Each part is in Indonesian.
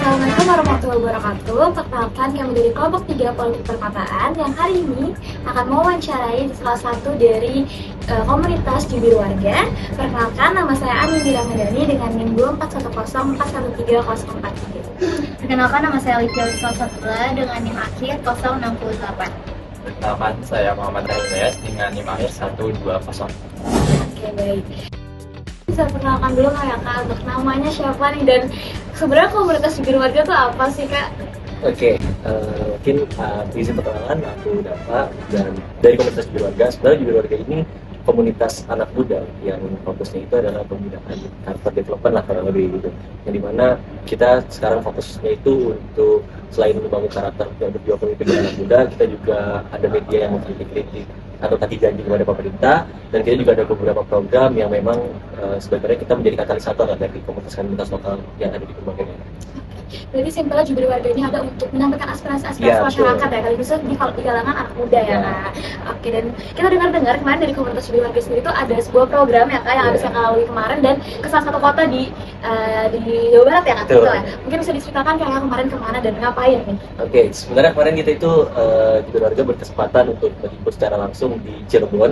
Assalamualaikum warahmatullahi wabarakatuh. Perkenalkan, kami dari kelompok 3 Politik Perkotaan yang hari ini akan mewawancarai salah satu dari komunitas jubir warga. Perkenalkan, nama saya Ani Ramadhani dengan NIM 241041304. Perkenalkan, nama saya Olivia Wiswasatula dengan NIM akhir 068. Perkenalkan, saya Muhammad Rahmat dengan NIM akhir 120. Oke, baik. Bisa perkenalkan dulu nggak ya Kak, untuk namanya siapa nih, dan sebenarnya komunitas jubir warga itu apa sih Kak? Oke, mungkin izin perkenalan, aku Dava dan dari komunitas jubir warga. Sebenarnya jubir warga ini komunitas anak muda yang fokusnya itu adalah pembinaan karakter development lah kurang lebih gitu. Yang dimana kita sekarang fokusnya itu untuk selain membangun karakter yang berdua pemimpin anak muda, kita juga ada media yang mengkritik atau tadi janji kepada pemerintah, dan kita juga ada beberapa program yang memang sebenarnya kita menjadi katalisator dari komunitas-komunitas lokal yang ada di berbagai daerah. Jadi simpelnya jubir warga ini ada untuk menyampaikan aspirasi Ya, masyarakat ya, kali bisa di kalangan anak muda ya Kak. Oke, dan kita dengar kemarin dari komunitas jubir warga sendiri itu ada sebuah program ya Kak yang habis yang lalui kemarin dan ke salah satu kota di Jawa Barat ya Kak. Betul ya? Mungkin bisa diceritakan kayak kemarin kemana dan ngapain nih? Oke, sebenarnya kemarin kita itu jubir warga berkesempatan untuk meliput secara langsung di Cirebon.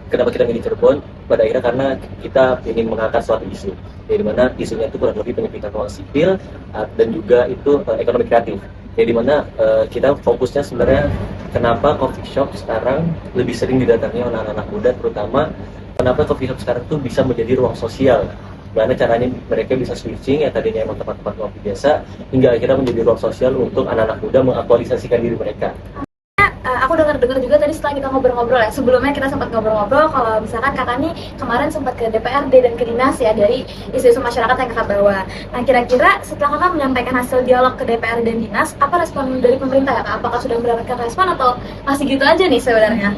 Kenapa kita milih Cirebon? Pada akhirnya karena kita ingin mengangkat suatu isu, di mana isunya itu kurang lebih penyempitan ruang sipil dan juga itu ekonomi kreatif. Di mana kita fokusnya sebenarnya kenapa coffee shop sekarang lebih sering didatangi oleh anak-anak muda, terutama kenapa coffee shop sekarang itu bisa menjadi ruang sosial. Bagaimana caranya mereka bisa switching yang tadinya emang tempat-tempat ngopi biasa hingga akhirnya menjadi ruang sosial untuk anak-anak muda mengaktualisasikan diri mereka. Aku dengar juga tadi setelah kita ngobrol-ngobrol ya, sebelumnya kita sempat ngobrol-ngobrol kalau misalkan kakak nih kemarin sempat ke DPRD dan ke dinas ya dari isu-isu masyarakat yang kakak bawa. Nah, kira-kira setelah kakak menyampaikan hasil dialog ke DPRD dan dinas, apa respon dari pemerintah ya Kak? Apakah sudah mendapatkan respon atau masih gitu aja nih sebenarnya?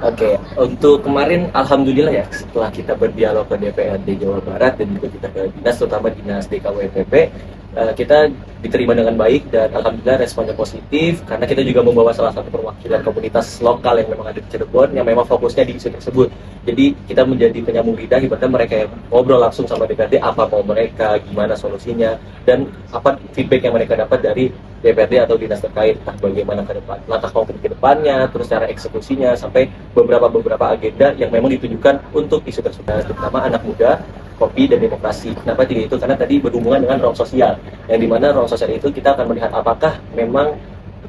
Oke, untuk kemarin alhamdulillah ya, setelah kita berdialog ke DPRD Jawa Barat dan juga kita ke dinas, terutama dinas DKWPP, kita diterima dengan baik dan alhamdulillah responnya positif karena kita juga membawa salah satu perwakilan komunitas lokal yang memang ada di Cirebon yang memang fokusnya di isu tersebut. Jadi kita menjadi penyambung lidah, ibaratnya mereka yang ngobrol langsung sama DPRD apa mau mereka, gimana solusinya, dan apa feedback yang mereka dapat dari DPRD atau dinas terkait, entah bagaimana ke depan, langkah konkret ke depannya, terus cara eksekusinya, sampai beberapa agenda yang memang ditujukan untuk isu tersebut, terutama anak muda, kopi dan demokrasi. Kenapa tidak itu? Karena tadi berhubungan dengan ruang sosial, yang dimana ruang sosial itu kita akan melihat apakah memang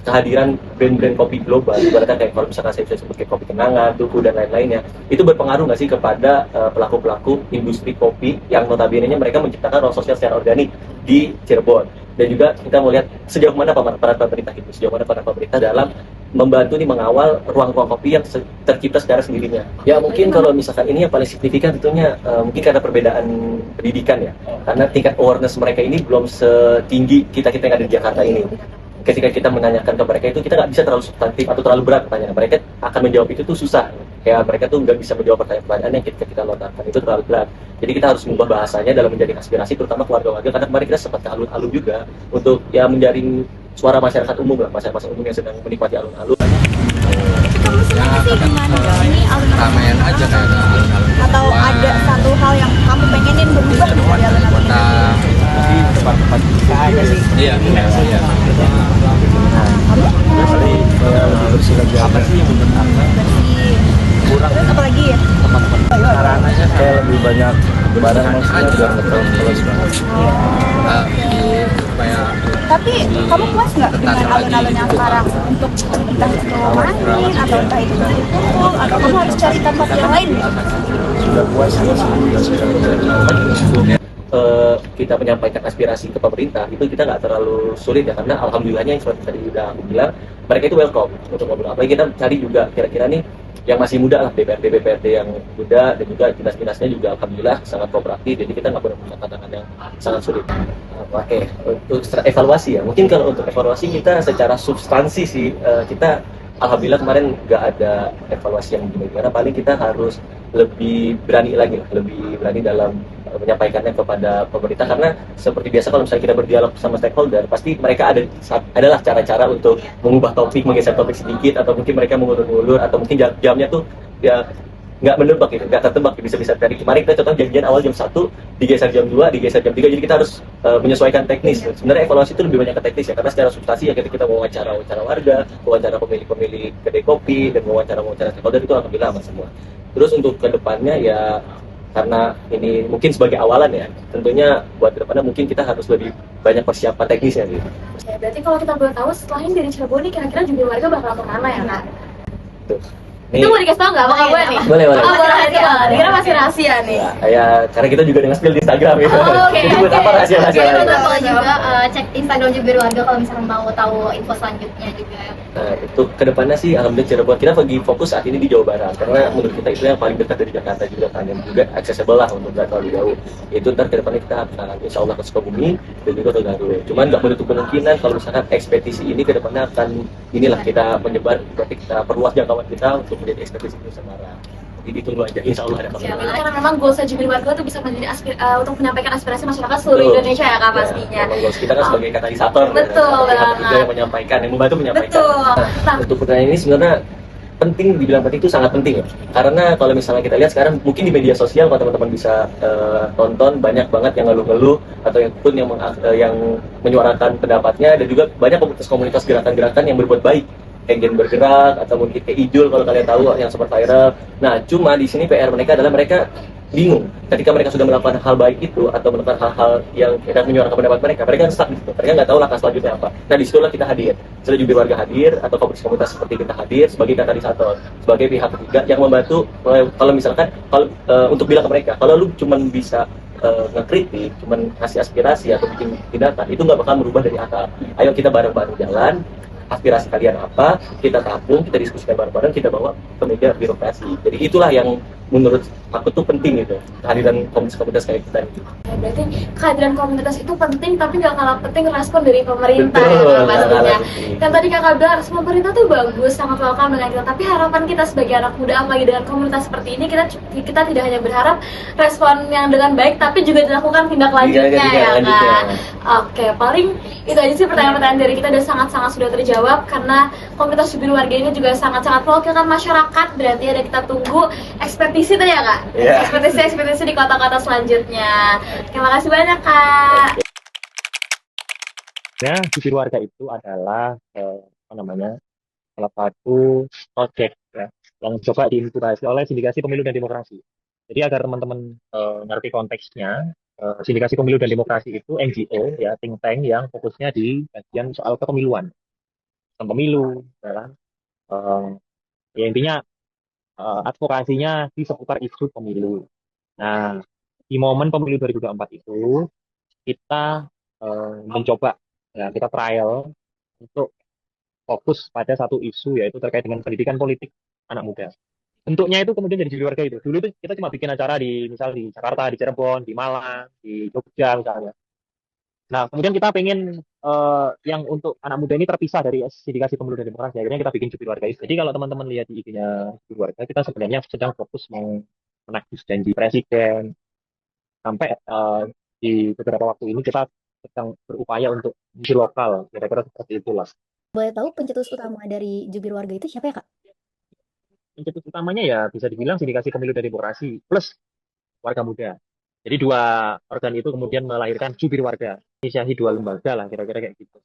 kehadiran brand-brand kopi global, ibaratnya kayak kalau misalkan saya bisa sebut kayak Kopi Kenangan, Tuku dan lain-lainnya, itu berpengaruh nggak sih kepada pelaku-pelaku industri kopi yang notabene-nya mereka menciptakan ruang sosial secara organik di Cirebon. Dan juga kita mau lihat sejauh mana peran pemerintah itu, sejauh mana peran pemerintah dalam membantu nih mengawal ruang-ruang kopi yang tercipta secara sendirinya. Ya mungkin kalau misalkan ini yang paling signifikan tentunya mungkin karena perbedaan pendidikan ya, karena tingkat awareness mereka ini belum setinggi kita yang ada di Jakarta ini. Ketika kita menanyakan ke mereka itu, kita nggak bisa terlalu substantif atau terlalu berat pertanyaan. Mereka akan menjawab itu tuh susah. Kayak mereka tuh nggak bisa menjawab pertanyaan-pertanyaan yang kita lontarkan, itu terlalu berat. Jadi kita harus mengubah bahasanya dalam menjaring aspirasi, terutama keluarga warga. Karena kemarin kita sempat ke alun-alun juga untuk ya menjaring suara masyarakat umum lah, masyarakat umum yang sedang menikmati alun-alun. Kamu sebenarnya sih dengan ini alun-alun Ramean aja kayak alun-alun. atau ada satu hal yang kamu pengenin berubah di alun-alun? Di tempat-tempat iya. Bersih lagi. Apa sih yang benar? Kurang. Terus apa lagi ya? Sarananya Kayak lebih banyak barang maksudnya biar ngetrol banget. Supaya Tapi kamu puas nggak dengan alun-alun yang sekarang untuk entah itu main atau entah itu berkumpul atau kamu harus cari tempat yang lain? Sudah puas ya, sudah sekarang. Kita menyampaikan aspirasi ke pemerintah itu kita nggak terlalu sulit ya, karena alhamdulillahnya yang seperti tadi udah aku bilang, mereka itu welcome untuk ngobrol. Apalagi kita cari juga kira-kira nih yang masih muda lah, DPRD yang muda, dan juga dinas-dinasnya juga alhamdulillah sangat kooperatif, jadi kita nggak pernah punya tantangan yang sangat sulit. Oke, untuk evaluasi ya, mungkin kalau untuk evaluasi kita secara substansi sih kita alhamdulillah kemarin nggak ada evaluasi yang gimana, paling kita harus lebih berani lagi lah, lebih berani dalam menyampaikannya kepada pemerintah, karena seperti biasa kalau misalnya kita berdialog sama stakeholder, pasti mereka adalah cara-cara untuk mengubah topik, menggeser topik sedikit, atau mungkin mereka mengulur-ulur, atau mungkin jamnya tuh ya nggak menebak gitu, nggak tertebak, bisa-bisa dari kemarin kita contoh janjian awal jam 1 digeser jam 2 digeser jam 3, jadi kita harus menyesuaikan teknis. Sebenarnya evaluasi itu lebih banyak ke teknis ya, karena secara substansi ya ketika kita wawancara warga, wawancara pemilik kedai kopi, dan wawancara stakeholder itu alhamdulillah aman semua. Terus untuk kedepannya ya, karena ini mungkin sebagai awalan ya, tentunya buat kedepannya mungkin kita harus lebih banyak persiapan teknisnya gitu. Ya, berarti kalau kita boleh tahu selain dari Cirebon nih kira-kira jubir warga bakal kemana ya kak? Tuh. Itu mau dikasih tau nggak? Bakal boleh nih? Boleh. Oh, boleh rahasia. Dikira masih rahasia nih. Ya, karena kita juga dengan spill di Instagram gitu. Oke, Jadi buat apa rahasia-rahasia Jadi lain? boleh juga cek Instagram Jubir Warga kalau misalnya mau tahu info selanjutnya juga. Nah, itu kedepannya sih alhamdulillah Cirebon kita lagi fokus saat ini di Jawa Barat, karena menurut kita itu yang paling dekat dari Jakarta juga kan, dan juga accessible lah untuk nggak terlalu jauh. Itu ntar kedepannya kita akan insya Allah ke Sukabumi dan juga ke Garut. Cuman nggak menutup kemungkinan kalau misalkan ekspedisi ini kedepannya akan inilah kita menyebar, berarti kita perluas jangkauan kita untuk menjadi ekspedisi di Semarang. Jadi ditunggu aja, insya Allah ada Ya, kabar. karena memang goalsnya jubir warga tuh bisa menjadi untuk menyampaikan aspirasi masyarakat seluruh Betul. Indonesia ya kak pastinya. Memang goals kita kan sebagai katalisator, Betul pihak banget. ketiga yang menyampaikan, yang membantu menyampaikan. Betul. Nah, Untuk pertanyaan ini sebenarnya penting, dibilang penting itu sangat penting ya, karena kalau misalnya kita lihat sekarang mungkin di media sosial kalau teman-teman bisa tonton, banyak banget yang ngeluh-ngeluh atau yang pun yang menyuarakan pendapatnya, dan juga banyak komunitas-komunitas gerakan-gerakan yang berbuat baik, kayak Gen Bergerak atau mungkin kayak Ijul kalau kalian tahu yang sempat viral. Nah, cuma di sini PR mereka adalah mereka bingung ketika mereka sudah melakukan hal baik itu atau melakukan hal-hal yang tidak menyuarakan pendapat mereka stuck di situ, mereka nggak tahu langkah selanjutnya apa. Nah, disitulah kita hadir, setelah jubir warga hadir atau komunitas seperti kita hadir sebagai katalisator, sebagai pihak ketiga yang membantu. Kalau misalkan untuk bilang ke mereka, kalau lu cuman bisa ngekritik, cuman kasih aspirasi atau bikin tindakan, itu nggak bakal merubah dari akar. Ayo kita bareng-bareng jalan, aspirasi kalian apa, kita tampung, kita diskusikan bareng-bareng, kita bawa ke meja birokrasi. Jadi itulah yang menurut aku tuh penting gitu, kehadiran komunitas-komunitas kayak kita gitu. ya, berarti kehadiran komunitas itu penting, tapi nggak kalah penting respon dari pemerintah Betul, ya Kak, nggak pastinya. kalah penting. Dan tadi kakak bilang respon pemerintah tuh bagus, sangat welcome dengan kita. Tapi harapan kita sebagai anak muda, apalagi dengan komunitas seperti ini, kita tidak hanya berharap respon yang dengan baik, tapi juga dilakukan tindak lanjutnya ya Kak. Oke, paling itu aja sih pertanyaan-pertanyaan dari kita, udah sangat-sangat sudah terjawab, karena komunitas jubir warga ini juga sangat-sangat mewakilkan masyarakat. Berarti ada kita tunggu ekspedisi tadi ya Kak? Iya. Ekspedisi di kota-kota selanjutnya. Terima kasih banyak Kak. Nah, jubir warga itu adalah apa namanya, salah satu project ya, yang coba diinkubasi oleh Sindikasi Pemilu dan Demokrasi. Jadi agar teman-teman ngerti konteksnya, Sindikasi Pemilu dan Demokrasi itu NGO ya, think tank yang fokusnya di bagian soal kepemiluan, tentang pemilu, ya kan? Ya intinya advokasinya di seputar isu pemilu. Nah, di momen pemilu 2024 itu kita mencoba ya, kita trial untuk fokus pada satu isu, yaitu terkait dengan pendidikan politik anak muda. Bentuknya itu kemudian jadi jubir warga itu. Dulu itu kita cuma bikin acara di Jakarta, di Cirebon, di Malang, di Jogja misalnya. Nah, kemudian kita pengen yang untuk anak muda ini terpisah dari Sindikasi Pemilu dan Demokrasi. Akhirnya kita bikin jubir warga itu. Jadi kalau teman-teman lihat di IG-nya jubir warga, kita sebenarnya sedang fokus mau menagih janji presiden. Sampai di beberapa waktu ini kita sedang berupaya untuk di lokal, kira-kira seperti itulah. Boleh tahu pencetus utama dari Jubir Warga itu siapa ya Kak? Pencetus utamanya ya bisa dibilang Sindikasi Pemilu dan Demokrasi plus warga muda. Jadi dua organ itu kemudian melahirkan Jubir Warga. Inisiasi dua lembaga lah, kira-kira kayak gitu.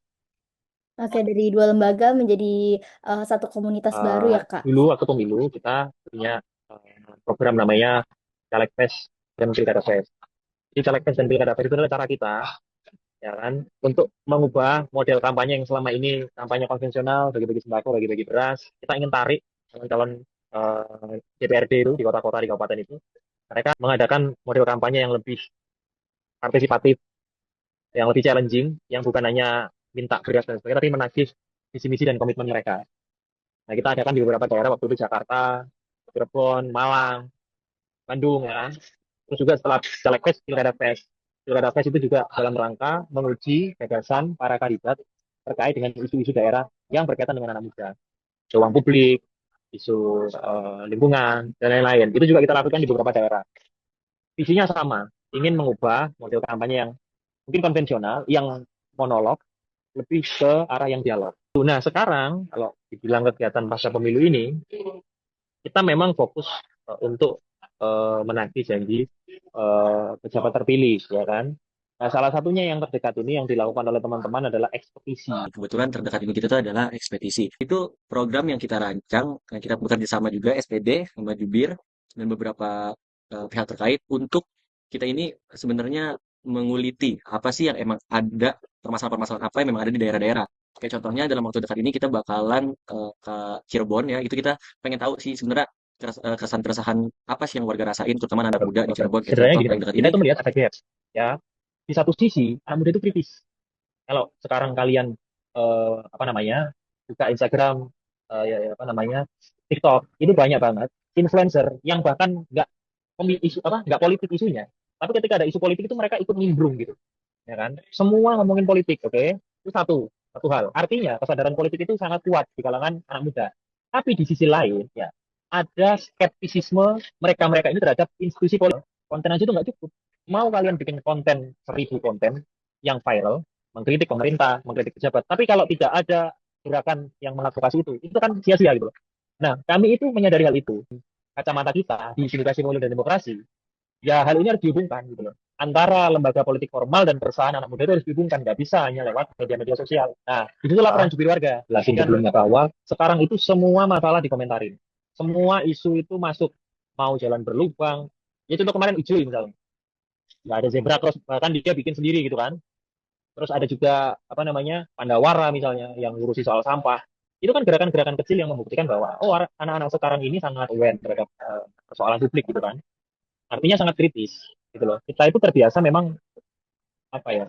Oke, dari dua lembaga menjadi satu komunitas baru ya Kak? Dulu waktu pemilu kita punya program namanya Calegfest dan Pilkada Fest. Jadi Calegfest dan Pilkada Fest itu adalah cara kita, ya kan, untuk mengubah model kampanye yang selama ini kampanye konvensional, bagi-bagi sembako, bagi-bagi beras. Kita ingin tarik calon-calon DPRD itu di kota-kota, di kabupaten itu, mereka mengadakan model kampanye yang lebih partisipatif, yang lebih challenging, yang bukan hanya minta beras dan sebagainya, tapi menagih visi misi dan komitmen mereka. Nah, kita adakan di beberapa daerah, waktu itu Jakarta, Cirebon, Malang, Bandung, ya kan. Terus juga setelah Calegfest, Pilkada Fest. Pilkada Fest itu juga dalam rangka menguji gagasan para kandidat terkait dengan isu-isu daerah yang berkaitan dengan anak muda. Isu ruang publik, isu lingkungan, dan lain-lain. Itu juga kita lakukan di beberapa daerah. Visinya sama, ingin mengubah model kampanye yang mungkin konvensional, yang monolog, lebih ke arah yang dialog. Nah, sekarang kalau dibilang kegiatan pasca pemilu ini, kita memang fokus untuk menagih janji pejabat terpilih, ya kan? Nah, salah satunya yang terdekat ini yang dilakukan oleh teman-teman adalah ekspedisi. Kebetulan terdekat ibu kita itu adalah ekspedisi. Itu program yang kita rancang, yang kita bekerja sama juga SPD, sama Jubir, dan beberapa pihak terkait untuk kita ini sebenarnya menguliti apa sih yang emang ada, permasalahan-permasalahan apa yang memang ada di daerah-daerah. Kayak contohnya dalam waktu dekat ini kita bakalan ke Cirebon ya, itu kita pengen tahu sih sebenarnya kesan-keresahan apa sih yang warga rasain, terutama anak muda di Cirebon kayak Sebenarnya contoh gini, paling dekat kita ini. itu melihat efek gap. Ya, di satu sisi anak muda itu kritis. Kalau sekarang kalian apa namanya buka Instagram, apa namanya TikTok, itu banyak banget influencer yang bahkan isu apa nggak politik isunya, tapi ketika ada isu politik itu mereka ikut nimbrung gitu, ya kan? Semua ngomongin politik, oke? Itu satu satu hal. Artinya kesadaran politik itu sangat kuat di kalangan anak muda. Tapi di sisi lain, ya ada skeptisisme mereka-mereka ini terhadap institusi politik. Konten aja itu nggak cukup. Mau kalian bikin konten 1.000 konten yang viral, mengkritik pemerintah, mengkritik pejabat, tapi kalau tidak ada gerakan yang mengadvokasi itu kan sia-sia gitu loh. Nah, kami itu menyadari hal itu. Kacamata kita di Edukasi Pemilu dan Demokrasi, ya hal ini harus dihubungkan gitu loh. Antara lembaga politik formal dan perusahaan anak muda itu harus dihubungkan, nggak bisa hanya lewat media-media sosial. Nah, disitulah peran jubir warga. Jelasin sebelumnya bahwa sekarang itu semua masalah dikomentarin. Semua isu itu masuk, mau jalan berlubang. Ya contoh kemarin ijo misalnya, nggak ada zebra cross, bahkan dia bikin sendiri gitu kan. Terus ada juga apa namanya Pandawara misalnya yang ngurusi soal sampah. Itu kan gerakan-gerakan kecil yang membuktikan bahwa oh anak-anak sekarang ini sangat aware terhadap persoalan publik gitu kan. Artinya sangat kritis gitu loh. Kita itu terbiasa memang apa ya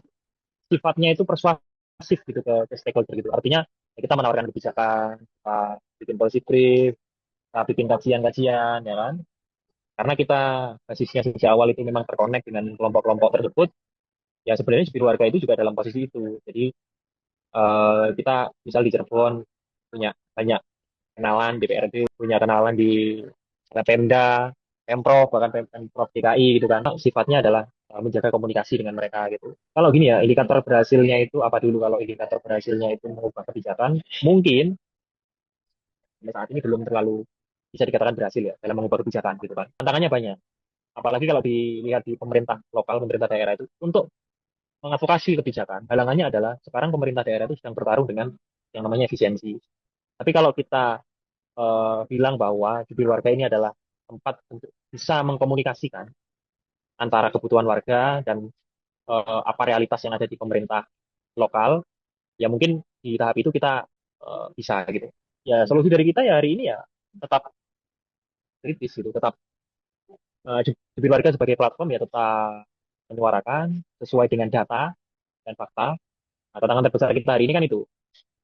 sifatnya itu persuasif gitu ke stakeholder gitu. Artinya ya kita menawarkan kebijakan, kita bikin policy brief, kita bikin kajian-kajian ya kan. Karena kita basisnya sejak awal itu memang terkonek dengan kelompok-kelompok tersebut, ya sebenarnya jubir warga itu juga dalam posisi itu. Jadi kita misal di Cirebon punya banyak kenalan DPRD, punya kenalan di Pemda, Pemprov, bahkan Pemprov DKI gitu kan. Sifatnya adalah menjaga komunikasi dengan mereka gitu. Kalau gini ya, indikator berhasilnya itu apa dulu? Kalau indikator berhasilnya itu mengubah kebijakan, mungkin sampai saat ini belum terlalu bisa dikatakan berhasil ya dalam mengubah kebijakan gitu kan. Tantangannya banyak. Apalagi kalau dilihat di pemerintah lokal, pemerintah daerah itu untuk mengadvokasi kebijakan. Halangannya adalah sekarang pemerintah daerah itu sedang bertarung dengan yang namanya efisiensi. Tapi kalau kita bilang bahwa jubir warga ini adalah tempat untuk bisa mengkomunikasikan antara kebutuhan warga dan apa realitas yang ada di pemerintah lokal, ya mungkin di tahap itu kita bisa gitu. Ya solusi dari kita ya hari ini ya tetap kritis gitu, tetap jubir warga sebagai platform ya tetap menyuarakan sesuai dengan data dan fakta. Nah, tantangan terbesar kita hari ini kan itu.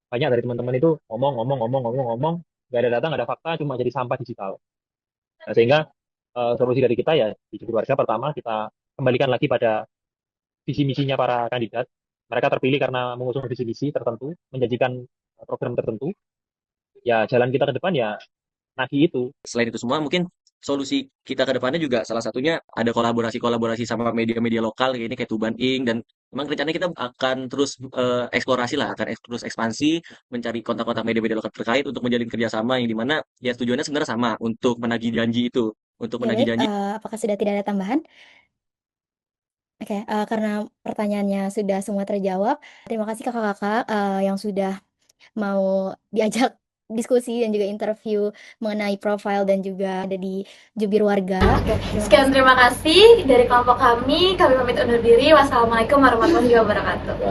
Banyak dari teman-teman itu ngomong, nggak ada data, nggak ada fakta, cuma jadi sampah digital. Nah, sehingga solusi dari kita ya di jubir warga pertama kita kembalikan lagi pada visi misinya para kandidat. Mereka terpilih karena mengusung visi misi tertentu, menjanjikan program tertentu. Ya jalan kita ke depan ya nagih itu. Selain itu semua, mungkin solusi kita ke depannya juga salah satunya ada kolaborasi-kolaborasi sama media-media lokal kayak ini kayak Tuban Ink, dan memang rencananya kita akan terus eksplorasi lah, akan terus ekspansi mencari kontak-kontak media-media lokal terkait untuk menjalin kerjasama yang dimana ya tujuannya sebenarnya sama untuk menagih janji itu, untuk Ya, menagih baik. janji. Apakah sudah tidak ada tambahan? Oke, karena pertanyaannya sudah semua terjawab, terima kasih kakak-kakak yang sudah mau diajak diskusi dan juga interview mengenai profil dan juga ada di jubir warga. Sekian terima kasih dari kelompok kami pamit undur diri. Wassalamualaikum warahmatullahi wabarakatuh.